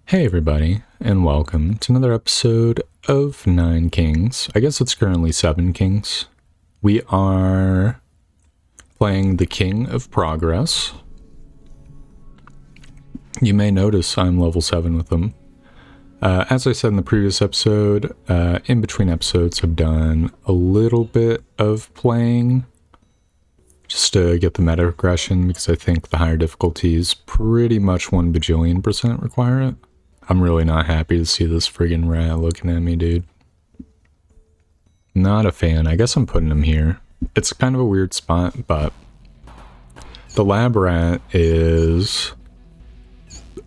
Hey everybody, and welcome to another episode of 9 Kings. I guess it's currently 7 Kings. We are playing the King of Progress. You may notice I'm level 7 with them. As I said in the previous episode, in between episodes I've done a little bit of playing just to get the meta progression, because I think the higher difficulties pretty much 1 bajillion% require it. I'm really not happy to see this friggin' rat looking at me, dude. Not a fan. I guess I'm putting him here. It's kind of a weird spot, but the lab rat is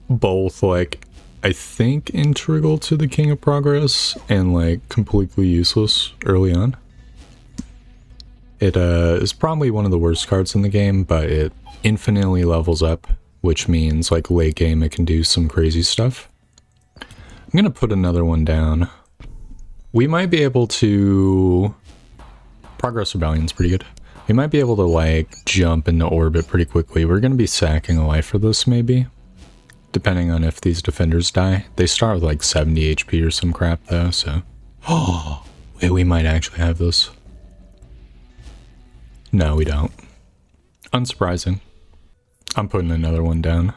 both, like, I think integral to the King of Progress and, like, completely useless early on. It is probably one of the worst cards in the game, but it infinitely levels up, which means, like, late game it can do some crazy stuff. I'm gonna put another one down. We might be able to... Progress Rebellion's pretty good. We might be able to, like, jump into orbit pretty quickly. We're gonna be sacking a life for this, maybe. Depending on if these defenders die. They start with, like, 70 HP or some crap, though, so... Oh, wait, we might actually have this. No, we don't. Unsurprising. I'm putting another one down.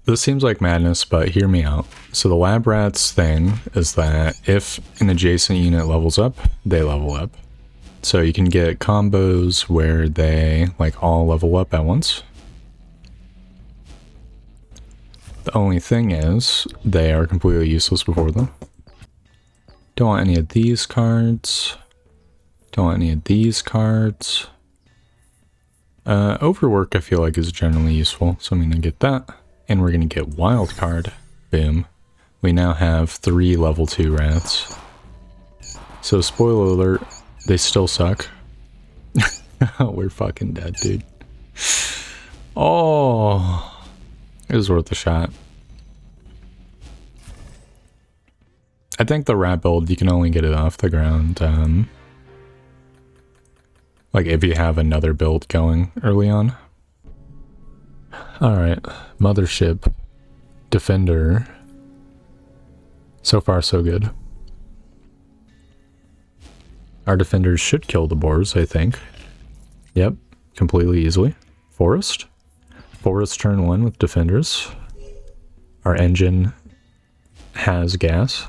This seems like madness, but hear me out. So the lab rats thing is that if an adjacent unit levels up, they level up. So you can get combos where they like all level up at once. The only thing is they are completely useless before them. Don't want any of these cards. Don't want any of these cards. Overwork I feel like is generally useful, so I'm gonna get that. And we're going to get Wildcard. Boom. We now have 3 level 2 rats. So spoiler alert, they still suck. We're fucking dead, dude. Oh, it was worth a shot. I think the rat build, you can only get it off the ground. Like if you have another build going early on. Alright, Mothership, Defender. So far, so good. Our defenders should kill the boars, I think. Yep, completely easily. Forest. Forest turn 1 with defenders. Our engine has gas.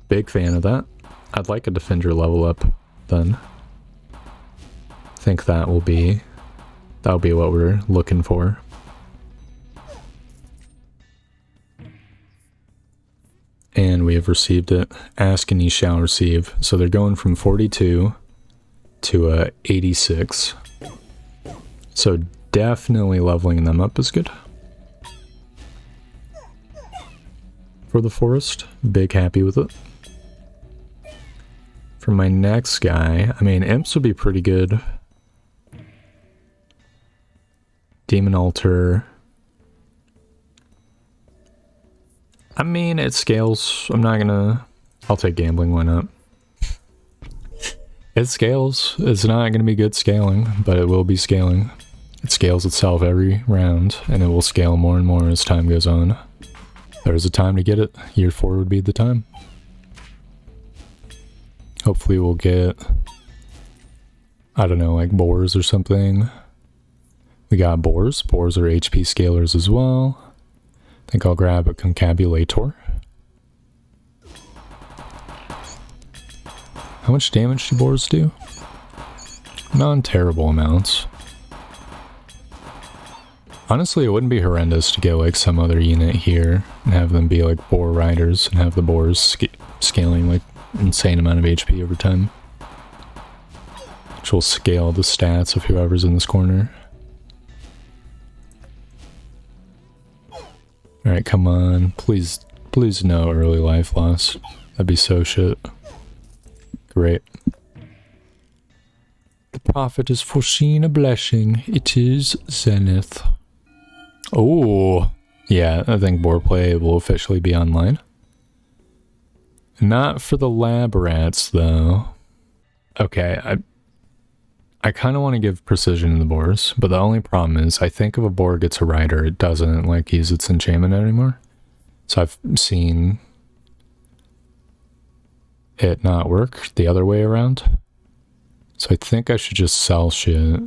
Big fan of that. I'd like a defender level up then. I think that'll be what we're looking for. And we have received it. Ask and ye shall receive. So they're going from 42 to 86. So definitely leveling them up is good. For the forest, big happy with it. For my next guy, I mean, imps would be pretty good. Demon Altar. I mean, it scales. I'm not gonna... I'll take gambling, why not? It scales. It's not gonna be good scaling, but it will be scaling. It scales itself every round, and it will scale more and more as time goes on. There's a time to get it. Year 4 would be the time. Hopefully we'll get... I don't know, like boars or something. We got boars. Boars are HP scalers as well. I think I'll grab a Concabulator. How much damage do boars do? Non-terrible amounts. Honestly, it wouldn't be horrendous to get like some other unit here and have them be like boar riders and have the boars scaling like insane amount of HP over time. Which will scale the stats of whoever's in this corner. Alright, come on. Please no early life loss. That'd be so shit. Great. The prophet has foreseen a blessing. It is Zenith. Oh, yeah, I think board play will officially be online. Not for the lab rats, though. Okay, I kind of want to give precision in the boars, but the only problem is I think if a boar gets a rider, it doesn't like use its enchantment anymore. So I've seen it not work the other way around. So I think I should just sell shit,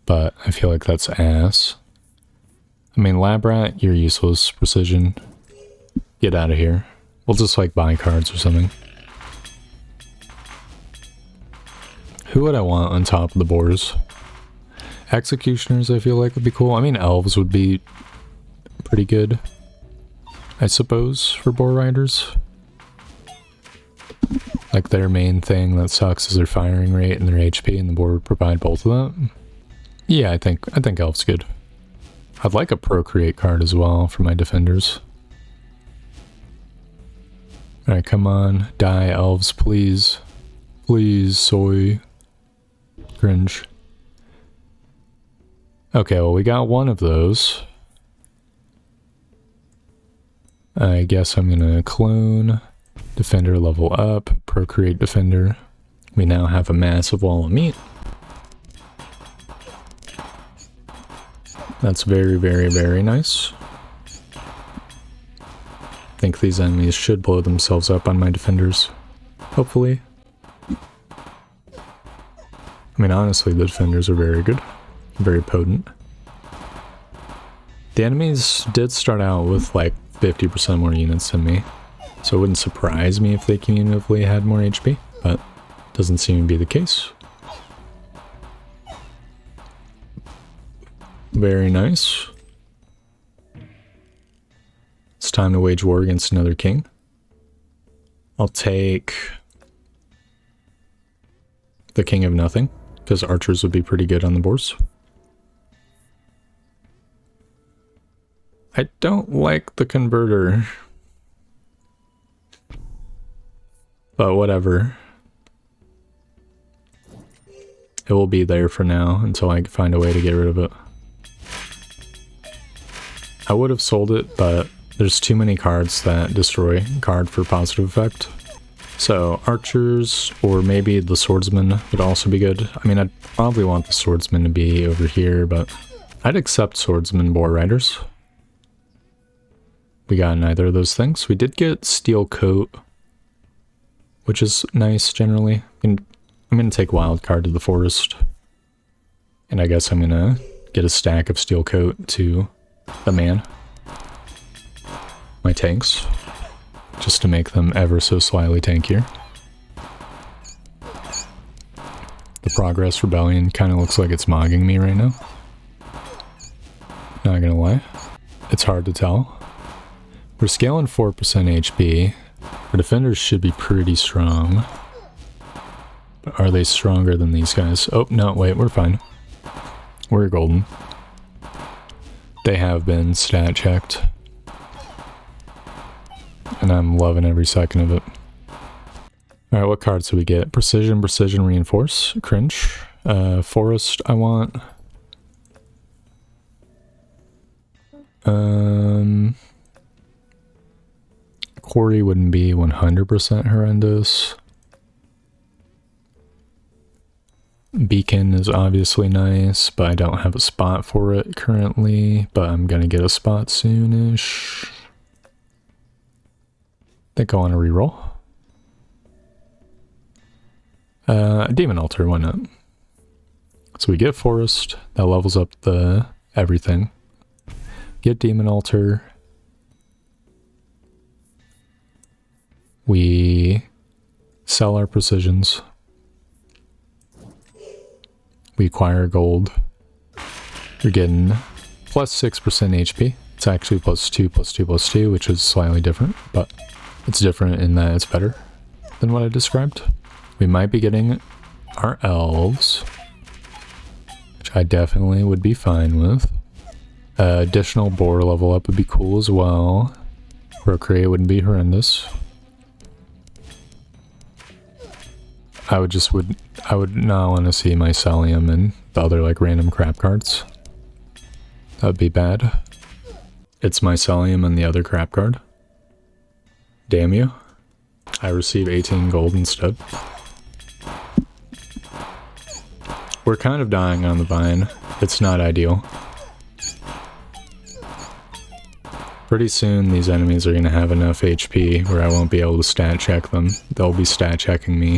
but I feel like that's ass. I mean, Lab Rat, you're useless. Precision, get out of here. We'll just like buy cards or something. Who would I want on top of the boars? Executioners, I feel like would be cool. I mean, elves would be pretty good, I suppose, for boar riders. Like their main thing that sucks is their firing rate and their HP, and the boar would provide both of that. Yeah, I think elves good. I'd like a procreate card as well for my defenders. Alright, come on, die elves, please. Please, soy. Cringe. Okay, well we got one of those. I guess I'm gonna clone. Defender level up. Procreate defender. We now have a massive wall of meat. That's very, very, very nice. I think these enemies should blow themselves up on my defenders. Hopefully. I mean, honestly, the defenders are very good. Very potent. The enemies did start out with like 50% more units than me, so it wouldn't surprise me if they cumulatively had more HP, but doesn't seem to be the case. Very nice. It's time to wage war against another king. I'll take the King of Nothing, because archers would be pretty good on the boars. I don't like the converter, but whatever. It will be there for now until I find a way to get rid of it. I would have sold it, but there's too many cards that destroy card for positive effect. So archers, or maybe the swordsman would also be good. I mean, I'd probably want the swordsman to be over here, but I'd accept swordsman boar riders. We got neither of those things. We did get steel coat, which is nice generally. I'm gonna take wild card to the forest, and I guess I'm gonna get a stack of steel coat to the man. My tanks, just to make them ever so slightly tankier. The Progress Rebellion kind of looks like it's mogging me right now. Not gonna lie, it's hard to tell. We're scaling 4% HP. Our defenders should be pretty strong. But are they stronger than these guys? Oh, no, wait, we're fine. We're golden. They have been stat checked. And I'm loving every second of it. Alright, what cards do we get? Precision, Precision, Reinforce. Cringe. Forest, I want. Quarry wouldn't be 100% horrendous. Beacon is obviously nice, but I don't have a spot for it currently, but I'm gonna get a spot soonish. I think I want to reroll. Demon Altar, why not? So we get Forest, that levels up the everything. Get Demon Altar. We sell our precisions. We acquire gold. You're getting plus 6% HP. It's actually plus 2, plus 2, plus 2, which is slightly different, but it's different in that it's better than what I described. We might be getting our elves, which I definitely would be fine with. Additional boar level up would be cool as well. Procreate wouldn't be horrendous. I would not want to see Mycelium and the other like random crap cards. That would be bad. It's Mycelium and the other crap card. Damn you. I receive 18 gold instead. We're kind of dying on the vine. It's not ideal. Pretty soon these enemies are going to have enough HP where I won't be able to stat check them. They'll be stat checking me.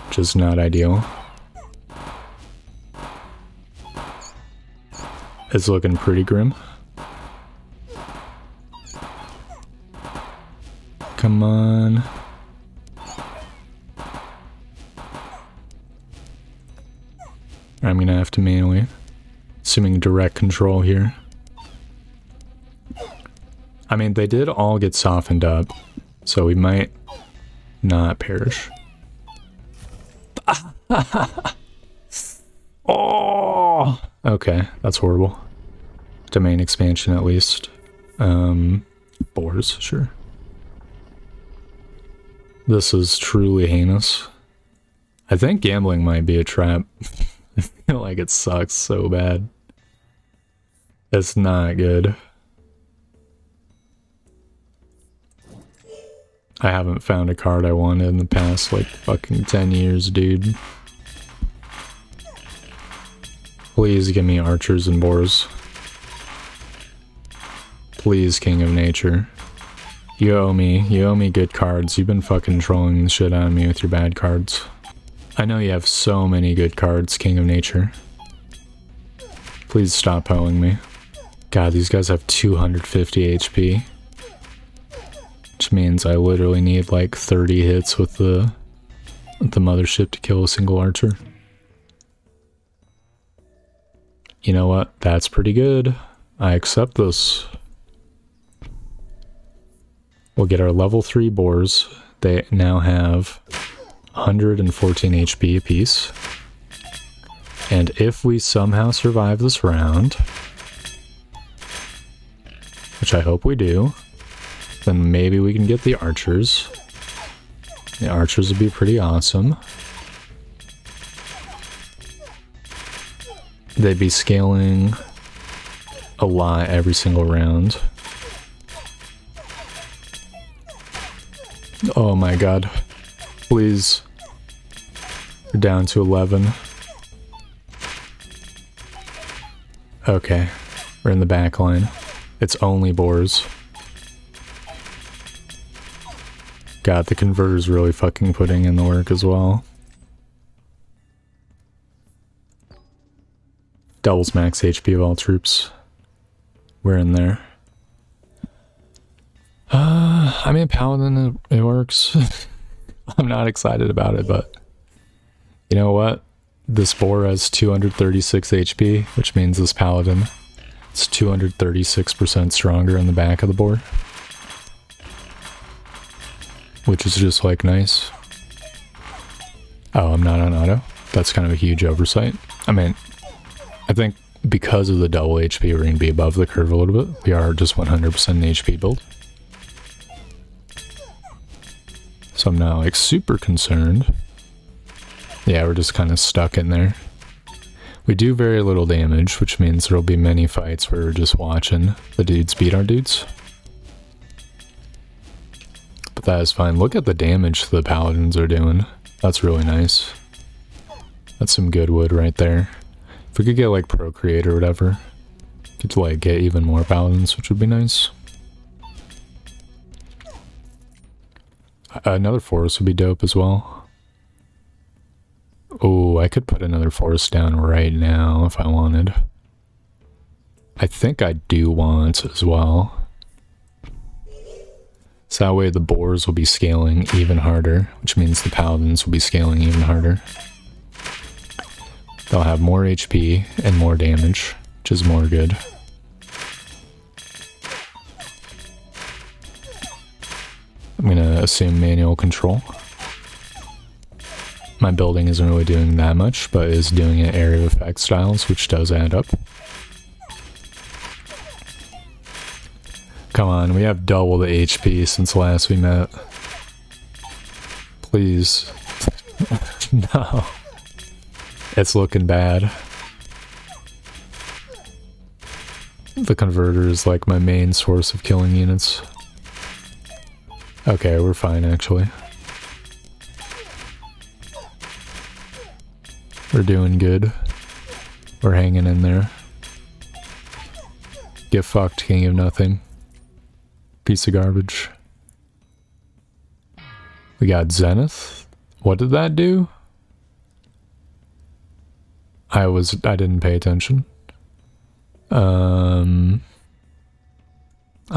Which is not ideal. It's looking pretty grim. Come on. I'm gonna have to manually. Assuming direct control here. I mean, they did all get softened up, so we might not perish. Oh! Okay, that's horrible. Domain expansion at least. Boars, sure. This is truly heinous. I think gambling might be a trap. I feel like it sucks so bad. It's not good. I haven't found a card I wanted in the past, like, fucking 10 years, dude. Please give me archers and boars. Please, King of Nature. You owe me good cards. You've been fucking trolling the shit out of me with your bad cards. I know you have so many good cards, King of Nature. Please stop hoeing me. God, these guys have 250 HP. Which means I literally need like 30 hits with the mothership to kill a single archer. You know what? That's pretty good. I accept this. We'll get our level 3 boars. They now have 114 HP apiece. And if we somehow survive this round, which I hope we do, then maybe we can get the archers. The archers would be pretty awesome. They'd be scaling a lot every single round. Oh my god. Please. We're down to 11. Okay. We're in the back line. It's only boars. God, the converter's really fucking putting in the work as well. Doubles max HP of all troops. We're in there. I mean, Paladin, it works. I'm not excited about it, but you know what? This boar has 236 HP, which means this Paladin is 236% stronger in the back of the boar. Which is just like nice. Oh, I'm not on auto. That's kind of a huge oversight. I mean, I think because of the double HP, we're going to be above the curve a little bit. We are just 100% an HP build. So I'm not like super concerned. Yeah, we're just kind of stuck in there. We do very little damage, which means there'll be many fights where we're just watching the dudes beat our dudes. But that is fine. Look at the damage the paladins are doing. That's really nice. That's some good wood right there. If we could get like Procreate or whatever, get to like get even more paladins, which would be nice. Another forest would be dope as well. Oh, I could put another forest down right now if I wanted. I think I do want as well. So that way the boars will be scaling even harder, which means the paladins will be scaling even harder. They'll have more HP and more damage, which is more good. I'm gonna assume manual control. My building isn't really doing that much, but is doing it area of effect styles, which does add up. Come on, we have double the HP since last we met. Please. No. It's looking bad. The converter is like my main source of killing units. Okay, we're fine actually. We're doing good. We're hanging in there. Get fucked, king of nothing. Piece of garbage. We got Zenith. What did that do? I didn't pay attention. I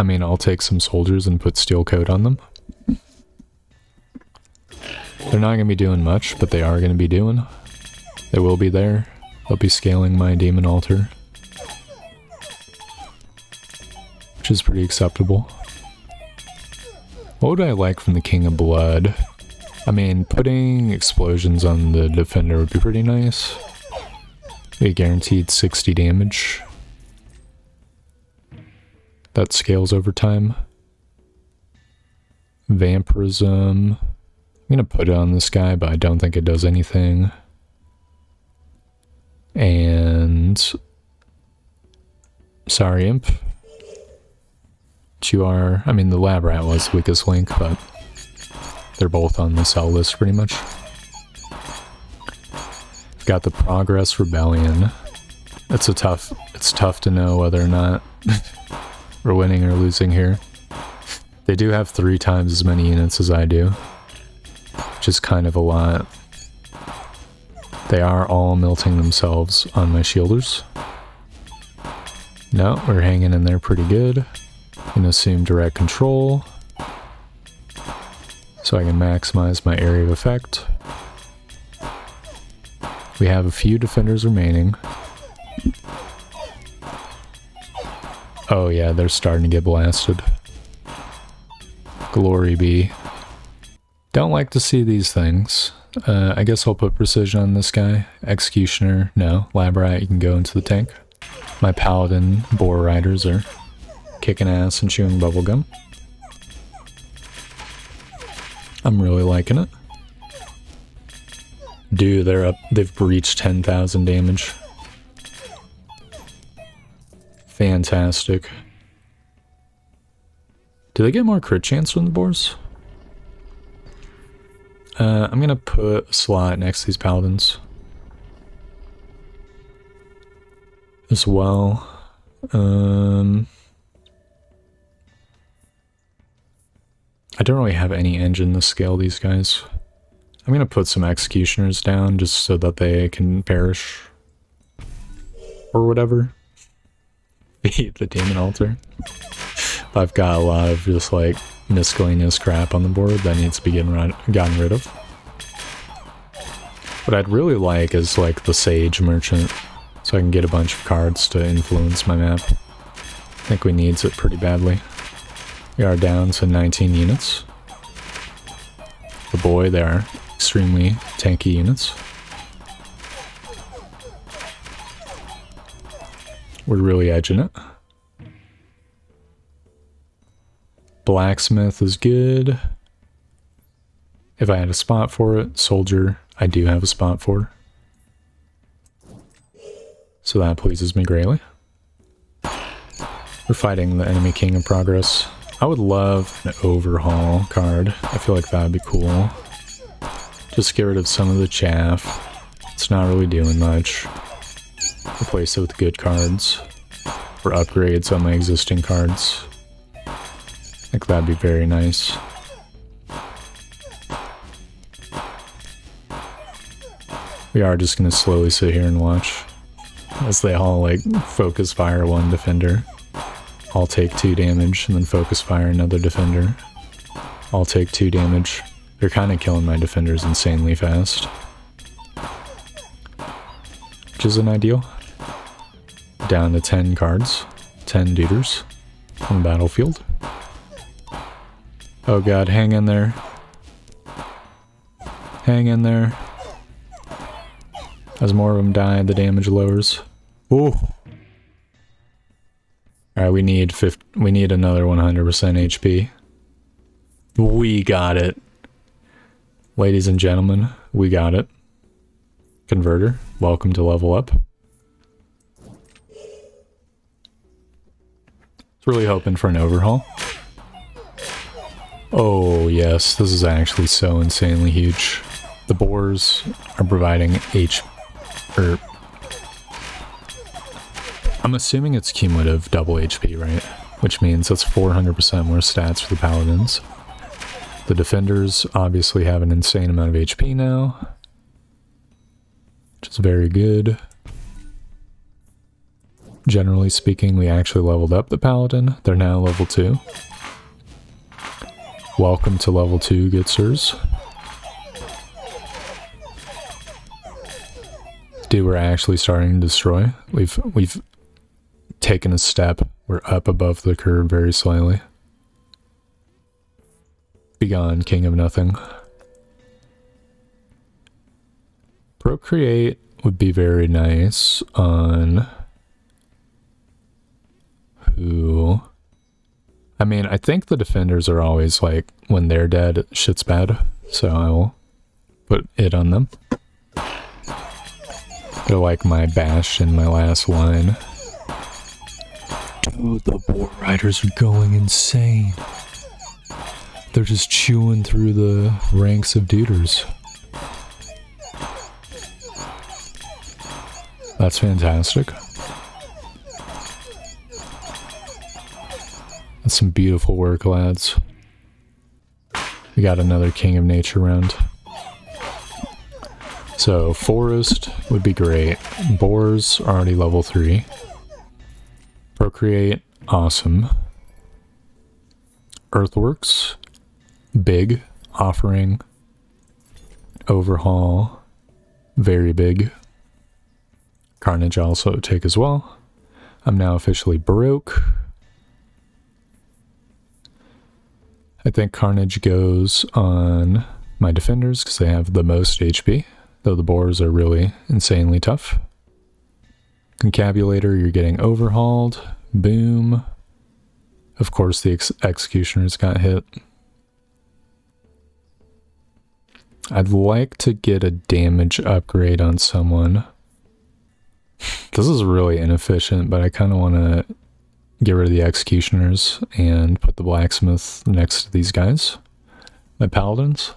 mean, I'll take some soldiers and put steel coat on them. They're not going to be doing much, but they are going to be doing. They will be there. They'll be scaling my demon altar. Which is pretty acceptable. What would I like from the King of Blood? I mean, putting explosions on the defender would be pretty nice. We guaranteed 60 damage. That scales over time. Vampirism. I'm gonna put it on this guy, but I don't think it does anything. And... sorry, Imp. You are... I mean, the Lab Rat was the weakest link, but... they're both on the sell list, pretty much. Got the Progress Rebellion. It's tough to know whether or not we're winning or losing here. They do have 3 times as many units as I do, which is kind of a lot. They are all melting themselves on my shielders. No, we're hanging in there pretty good. Gonna assume direct control, so I can maximize my area of effect. We have a few defenders remaining. Oh yeah, they're starting to get blasted. Glory be. Don't like to see these things. I guess I'll put precision on this guy. Executioner, no. Lab Rat, you can go into the tank. My Paladin Boar Riders are kicking ass and chewing bubblegum. I'm really liking it. Dude, they're up. They've breached 10,000 damage. Fantastic. Do they get more crit chance from the boars? I'm gonna put a slot next to these paladins as well. I don't really have any engine to scale these guys. I'm gonna put some executioners down just so that they can perish. Or whatever. Beat the demon altar. I've got a lot of just like miscellaneous crap on the board that needs to be gotten rid of. What I'd really like is like the Sage Merchant, so I can get a bunch of cards to influence my map. I think we needs it pretty badly. We are down to 19 units. But boy, they are extremely tanky units. We're really edging it. Blacksmith is good. If I had a spot for it, Soldier, I do have a spot for. So that pleases me greatly. We're fighting the enemy King of Progress. I would love an overhaul card. I feel like that would be cool. Just get rid of some of the chaff. It's not really doing much. Replace it with good cards. Or upgrades on my existing cards. I think that'd be very nice. We are just gonna slowly sit here and watch as they all like focus fire one defender. I'll take 2 damage and then focus fire another defender. I'll take 2 damage. They're kind of killing my defenders insanely fast, which isn't ideal. Down to 10 cards, 10 duders on the battlefield. Oh god, hang in there. Hang in there. As more of them die, the damage lowers. Ooh. Alright, we need another 100% HP. We got it. Ladies and gentlemen, we got it. Converter, welcome to Level Up. Really hoping for an overhaul. Oh yes, this is actually so insanely huge. The boars are providing Or I'm assuming it's cumulative double HP, right? Which means that's 400% more stats for the paladins. The defenders obviously have an insane amount of HP now, which is very good. Generally speaking, we actually leveled up the paladin. They're now level 2. Welcome to level 2, good sirs. Dude, we're actually starting to destroy. We've taken a step. We're up above the curve very slightly. Begone, king of nothing. Procreate would be very nice on who... I mean, I think the defenders are always like, when they're dead, shit's bad. So I will put it on them. They're like my bash in my last line. Dude, the boar riders are going insane. They're just chewing through the ranks of duders. That's fantastic. That's some beautiful work, lads. We got another King of Nature round. So, Forest would be great. Boars are already level 3. Procreate, awesome. Earthworks, big. Offering, Overhaul, very big. Carnage also take as well. I'm now officially broke. I think Carnage goes on my defenders because they have the most HP, though the boars are really insanely tough. Concabulator, you're getting overhauled. Boom. Of course, the executioners got hit. I'd like to get a damage upgrade on someone. This is really inefficient, but I kind of want to get rid of the executioners and put the blacksmith next to these guys. My paladins.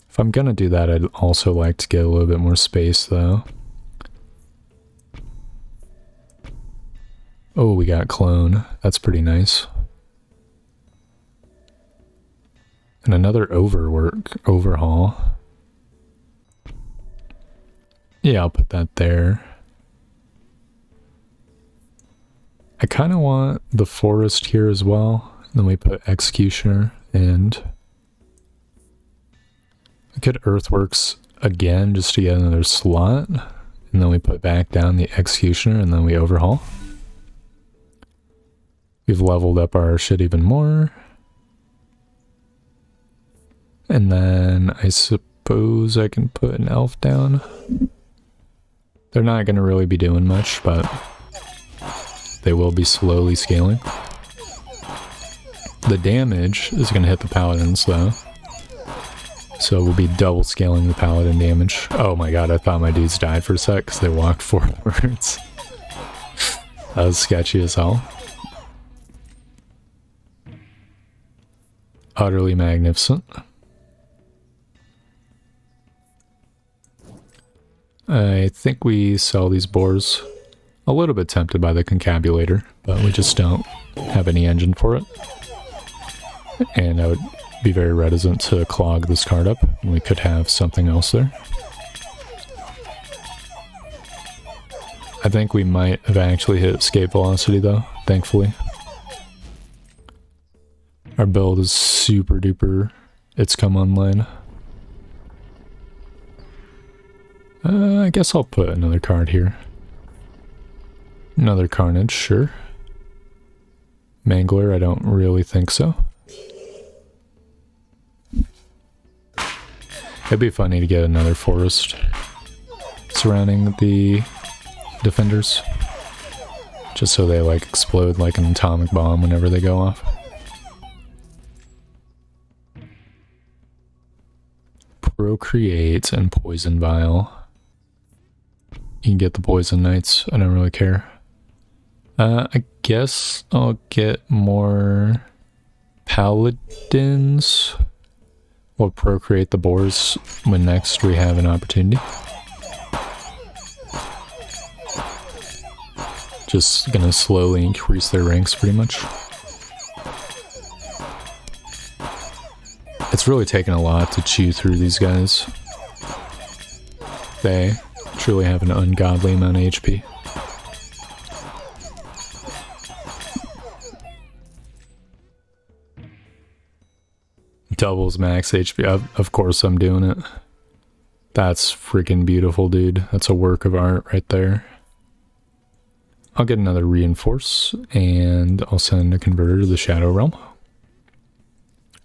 If I'm gonna do that, I'd also like to get a little bit more space, though. Oh, we got clone. That's pretty nice. And another overhaul. Yeah, I'll put that there. I kind of want the forest here as well. And then we put executioner and I could earthworks again just to get another slot. And then we put back down the executioner and then we overhaul. We've leveled up our shit even more. And then I suppose I can put an elf down. They're not going to really be doing much, but they will be slowly scaling. The damage is going to hit the paladins, though. So we'll be double scaling the paladin damage. Oh my god, I thought my dudes died for a sec because they walked forwards. That was sketchy as hell. Utterly magnificent. I think we sell these boars. A little bit tempted by the concabulator, but we just don't have any engine for it. And I would be very reticent to clog this card up. We could have something else there. I think we might have actually hit escape velocity though, thankfully. Our build is super duper. It's come online. I guess I'll put another card here. Another Carnage, sure. Mangler, I don't really think so. It'd be funny to get another forest surrounding the defenders. Just so they like explode like an atomic bomb whenever they go off. Procreate and Poison Vial. You can get the Poison Knights, I don't really care. I guess I'll get more Paladins. We'll procreate the boars when next we have an opportunity. Just gonna slowly increase their ranks pretty much. It's really taken a lot to chew through these guys. They truly have an ungodly amount of HP. Doubles max HP. Of course I'm doing it. That's freaking beautiful, dude. That's a work of art right there. I'll get another reinforce, and I'll send a converter to the Shadow Realm.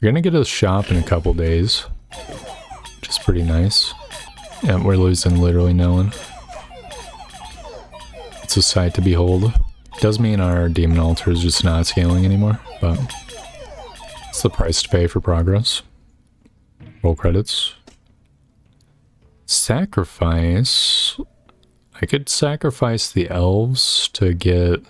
We're gonna get a shop in a couple days, which is pretty nice. Yeah, we're losing literally no one. It's a sight to behold. Does mean our Demon Altar is just not scaling anymore, but it's the price to pay for progress. Roll credits. Sacrifice. I could sacrifice the elves to get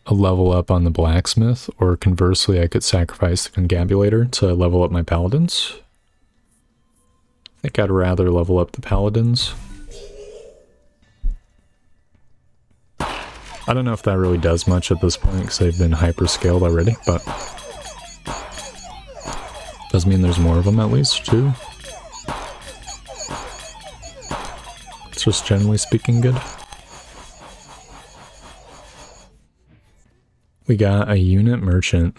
a level up on the blacksmith, or conversely I could sacrifice the Congabulator to level up my paladins. I think I'd rather level up the paladins. I don't know if that really does much at this point because they've been hyper scaled already, but does mean there's more of them at least too. It's just generally speaking good. We got a unit merchant.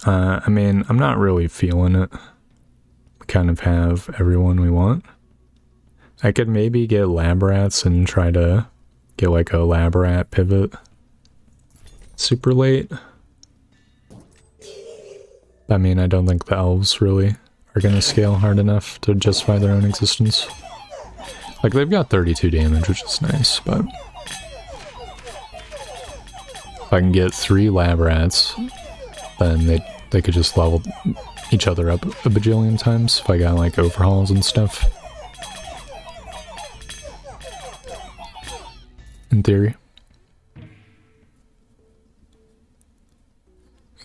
I mean, I'm not really feeling it. We kind of have everyone we want. I could maybe get lab rats and try to get like a lab rat pivot super late. I mean, I don't think the elves really are gonna scale hard enough to justify their own existence. Like, they've got 32 damage, which is nice, but if I can get 3 lab rats, then they could just level each other up a bajillion times if I got like overhauls and stuff. In theory.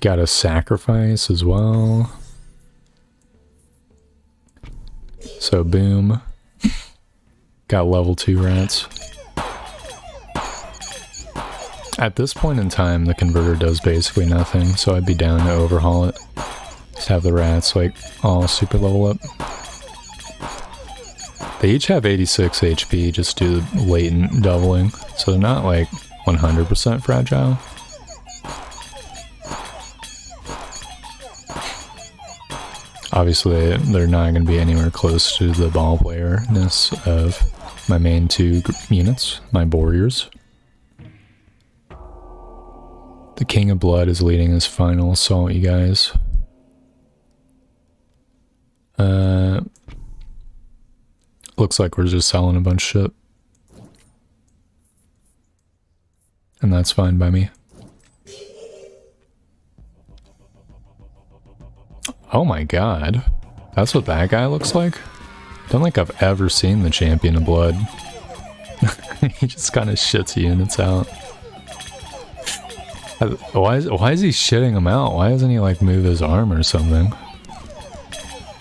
Got a sacrifice as well. So boom. Got level 2 rats. At this point in time, the converter does basically nothing, so I'd be down to overhaul it. Just have the rats like all super level up. They each have 86 HP, just do latent doubling, so they're not like 100% fragile. Obviously, they're not going to be anywhere close to the ball player-ness of my main 2 units, my warriors. The King of Blood is leading his final assault, you guys. Looks like we're just selling a bunch of shit. And that's fine by me. Oh my god. That's what that guy looks like? Don't think I've ever seen the Champion of Blood. He just kind of shits units out. Why is he shitting them out? Why doesn't he like move his arm or something?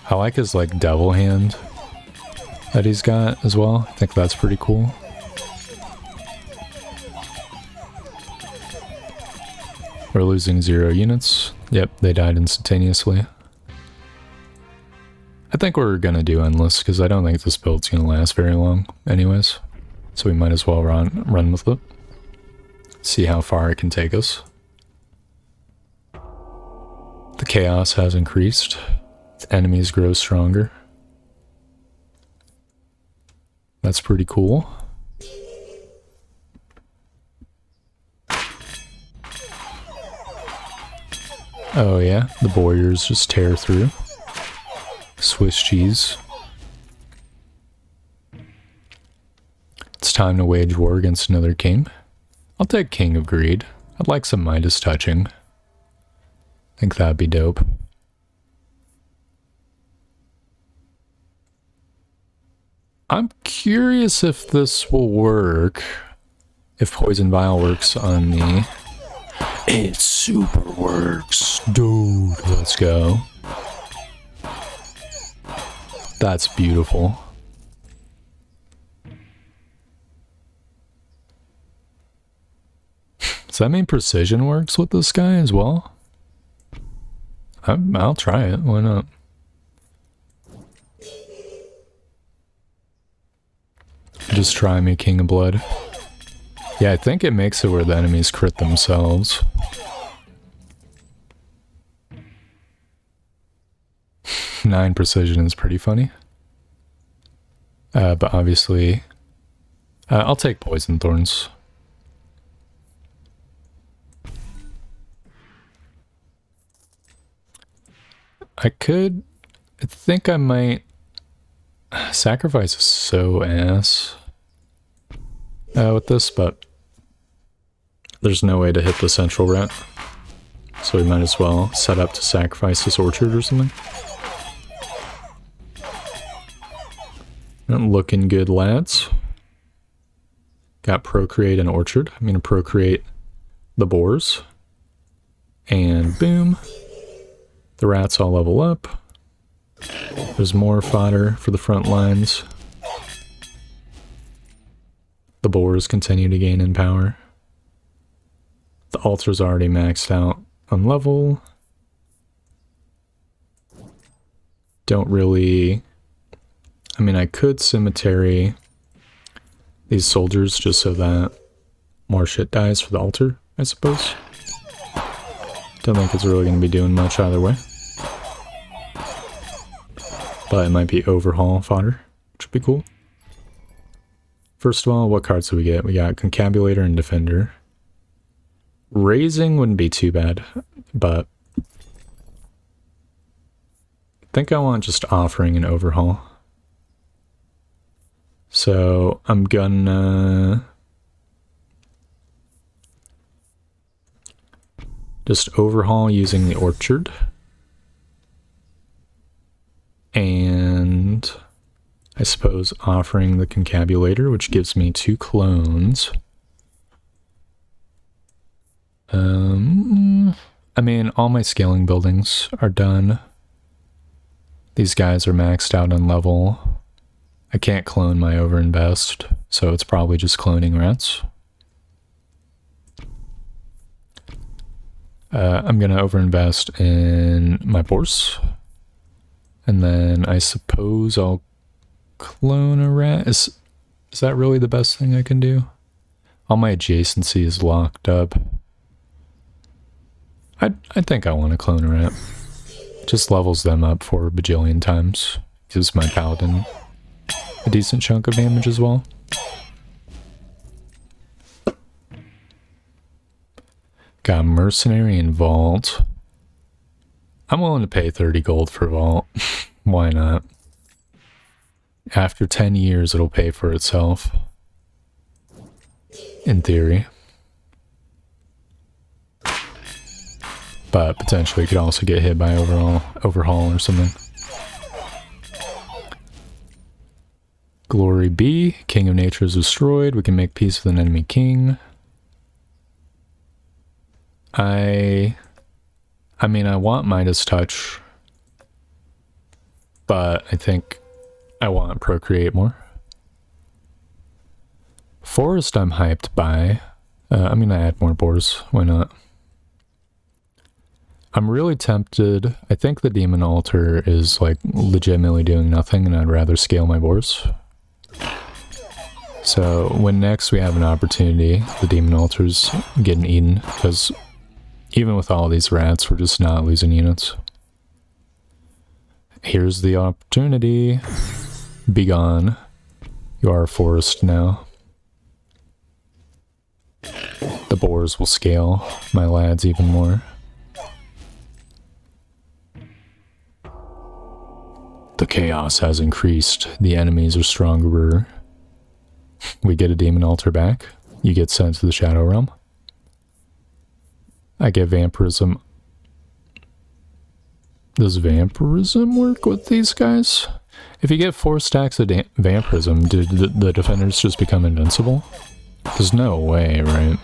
I like his like devil hand that he's got as well. I think that's pretty cool. We're losing 0 units. Yep, they died instantaneously. I think we're gonna do endless because I don't think this build's gonna last very long anyways. So we might as well run with it. See how far it can take us. The chaos has increased. The enemies grow stronger. That's pretty cool. Oh yeah, the warriors just tear through. Swiss cheese. It's time to wage war against another king. I'll take King of Greed. I'd like some Midas touching. I think that'd be dope. I'm curious if this will work. If Poison Vial works on me. It super works, dude. Let's go. That's beautiful. that mean precision works with this guy as well? I'll try it. Why not? Just try me, King of Blood. Yeah, I think it makes it where the enemies crit themselves. Nine precision is pretty funny. But obviously, I'll take Poison Thorns. I think I might. Sacrifice is so ass with this, but there's no way to hit the central rat. So we might as well set up to sacrifice this orchard or something. Not looking good, lads. Got procreate an orchard. I'm going to procreate the boars. And boom. The rats all level up. There's more fodder for the front lines. The boars continue to gain in power. The altar's already maxed out on level. Don't really... I mean, I could cemetery these soldiers just so that more shit dies for the altar, I suppose. Don't think it's really going to be doing much either way. But it might be overhaul fodder, which would be cool. First of all, what cards do we get? We got Concabulator and Defender. Raising wouldn't be too bad, but I think I want just Offering and Overhaul. So I'm gonna just Overhaul using the Orchard. And I suppose Offering the Concabulator, which gives me 2 clones. I mean, all my scaling buildings are done. These guys are maxed out on level. I can't clone my overinvest, so it's probably just cloning rats. I'm gonna overinvest in my boars. And then I suppose I'll clone a rat. Is that really the best thing I can do? All my adjacency is locked up. I think I want to clone a rat. Just levels them up for a bajillion times. Gives my paladin a decent chunk of damage as well. Got Mercenary and Vault. I'm willing to pay 30 gold for Vault. Why not? After 10 years, it'll pay for itself. In theory. But potentially could also get hit by overhaul or something. Glory be. King of Nature is destroyed. We can make peace with an enemy king. I mean, I want Midas Touch. But I think I want Procreate more. Forest I'm hyped by. I'm going to add more boars. Why not? I'm really tempted. I think the Demon Altar is like legitimately doing nothing and I'd rather scale my boars. So when next we have an opportunity, the Demon Altar's getting eaten because even with all these rats, we're just not losing units. Here's the opportunity. Be gone. You are a forest now. The boars will scale my lads even more. The chaos has increased. The enemies are stronger. We get a Demon Altar back. You get sent to the Shadow Realm. I get Vampirism. Does Vampirism work with these guys? If you get 4 stacks of Vampirism, did the defenders just become invincible? There's no way, right?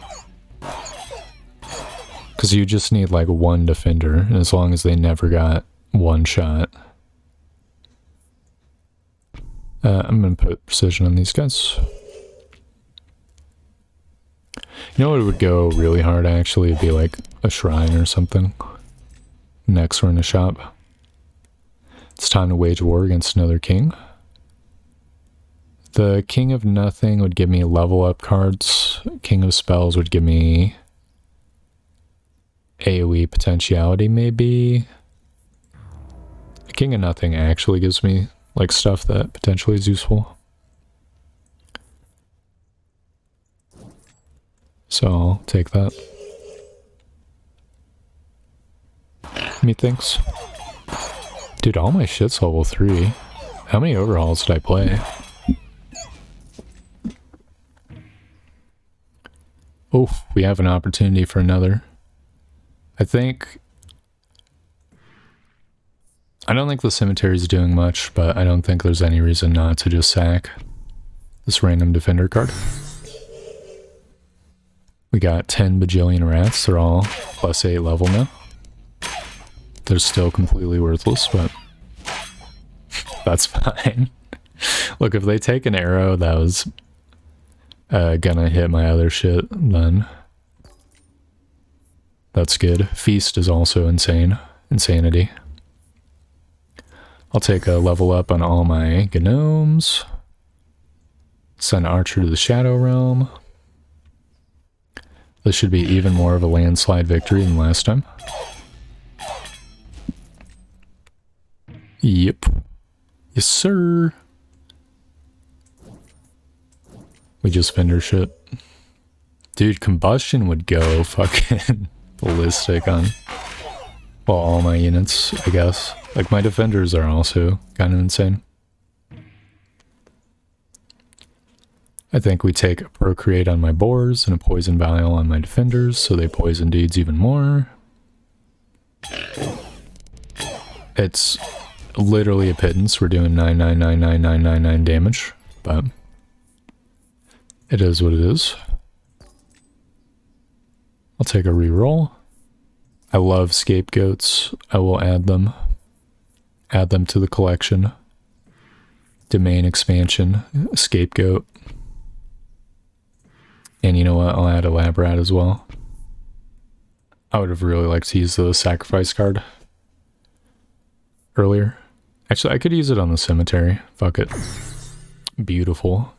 Because you just need like 1 defender, and as long as they never got 1 shot. I'm going to put precision on these guys. You know what would go really hard actually? It'd be like a shrine or something. Next we're in a shop. It's time to wage war against another king. The King of Nothing would give me level up cards. King of Spells would give me AoE potentiality maybe. The King of Nothing actually gives me like stuff that potentially is useful. So I'll take that. Methinks. Dude, all my shit's level 3. How many overhauls did I play? Oh, we have an opportunity for another. I don't think the cemetery's doing much, but I don't think there's any reason not to just sack this random defender card. We got 10 bajillion rats. They're all +8 level now. They're still completely worthless, but that's fine. Look, if they take an arrow that was gonna hit my other shit, then that's good. Feast is also insane. Insanity. I'll take a level up on all my gnomes. Send Archer to the Shadow Realm. This should be even more of a landslide victory than last time. Yep. Yes, sir. We just fender shit. Dude, Combustion would go fucking ballistic on, well, all my units, I guess. Like, my defenders are also kind of insane. I think we take a Procreate on my boars and a Poison Vial on my defenders, so they poison dudes even more. It's literally a pittance. We're doing 9999999 damage, but it is what it is. I'll take a reroll. I love scapegoats. I will add them. Add them to the collection. Domain expansion, scapegoat. And you know what? I'll add a lab rat as well. I would have really liked to use the sacrifice card earlier. Actually, I could use it on the cemetery. Fuck it. Beautiful.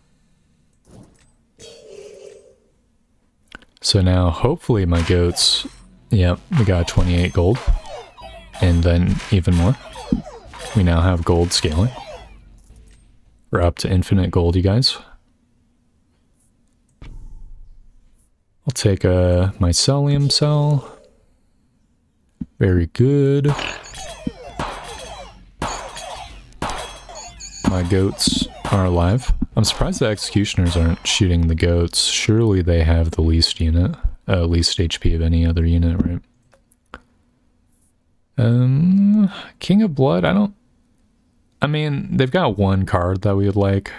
So now, hopefully my goats... Yep, we got 28 gold. And then even more. We now have gold scaling. We're up to infinite gold, you guys. I'll take a mycelium cell. Very good. My goats are alive. I'm surprised the executioners aren't shooting the goats. Surely they have the least unit, least HP of any other unit, right? King of Blood, I mean, they've got one card that we would like.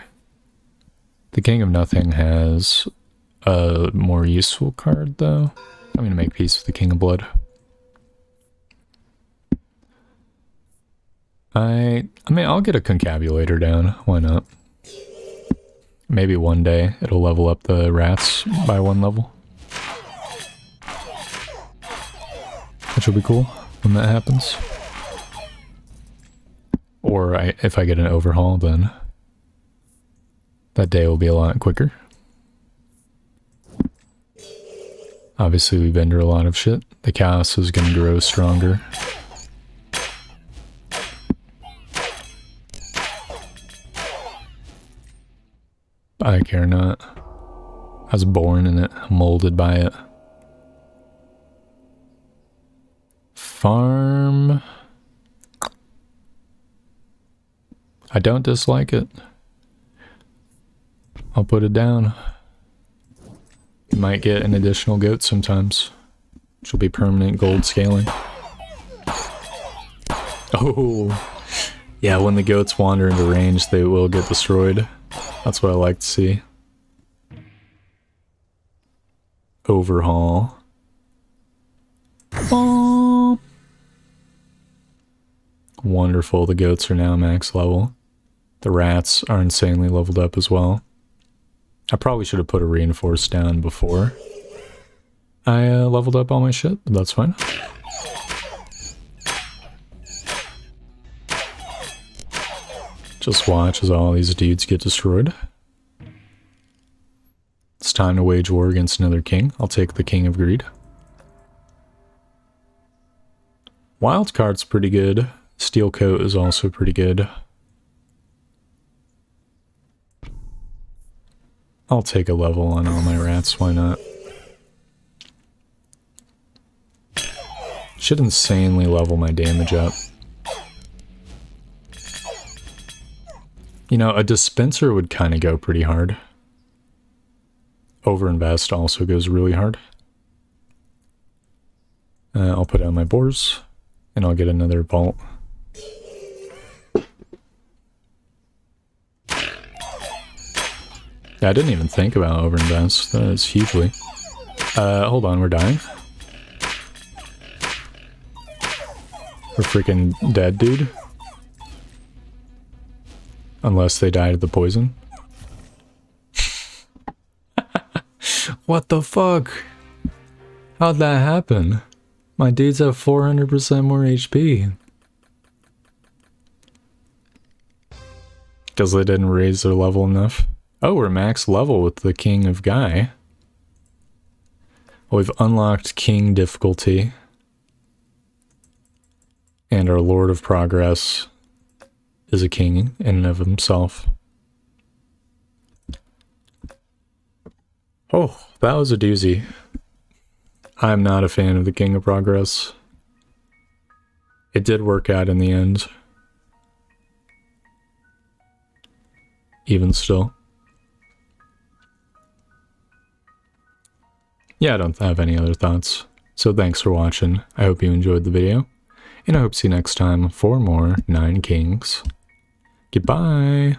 The King of Nothing has a more useful card, though. I'm gonna make peace with the King of Blood. I mean, I'll get a Concabulator down. Why not? Maybe one day it'll level up the rats by 1 level. Which will be cool when that happens. Or if I get an overhaul, then that day will be a lot quicker. Obviously, we vendor a lot of shit. The chaos is going to grow stronger. I care not. I was born in it, molded by it. Farm. I don't dislike it. I'll put it down. You might get an additional goat sometimes, which will be permanent gold scaling. Oh, yeah, when the goats wander into range, they will get destroyed. That's what I like to see. Overhaul. Oh. Wonderful, the goats are now max level. The rats are insanely leveled up as well. I probably should have put a reinforced down before. I leveled up all my shit, but that's fine. Just watch as all these dudes get destroyed. It's time to wage war against another king. I'll take the King of Greed. Wildcard's pretty good. Steel Coat is also pretty good. I'll take a level on all my rats, why not? Should insanely level my damage up. You know, a dispenser would kind of go pretty hard. Overinvest also goes really hard. I'll put out my boars, and I'll get another vault. Yeah, I didn't even think about overinvest. That is hugely. Hold on, we're dying. We're freaking dead, dude. Unless they died of the poison. What the fuck? How'd that happen? My dudes have 400% more HP. Because they didn't raise their level enough. Oh, we're max level with the King of Guy. Well, we've unlocked King difficulty. And our Lord of Progress is a king in and of himself. Oh, that was a doozy. I'm not a fan of the King of Progress. It did work out in the end. Even still. Yeah, I don't have any other thoughts. So thanks for watching. I hope you enjoyed the video. And I hope to see you next time for more Nine Kings. Goodbye!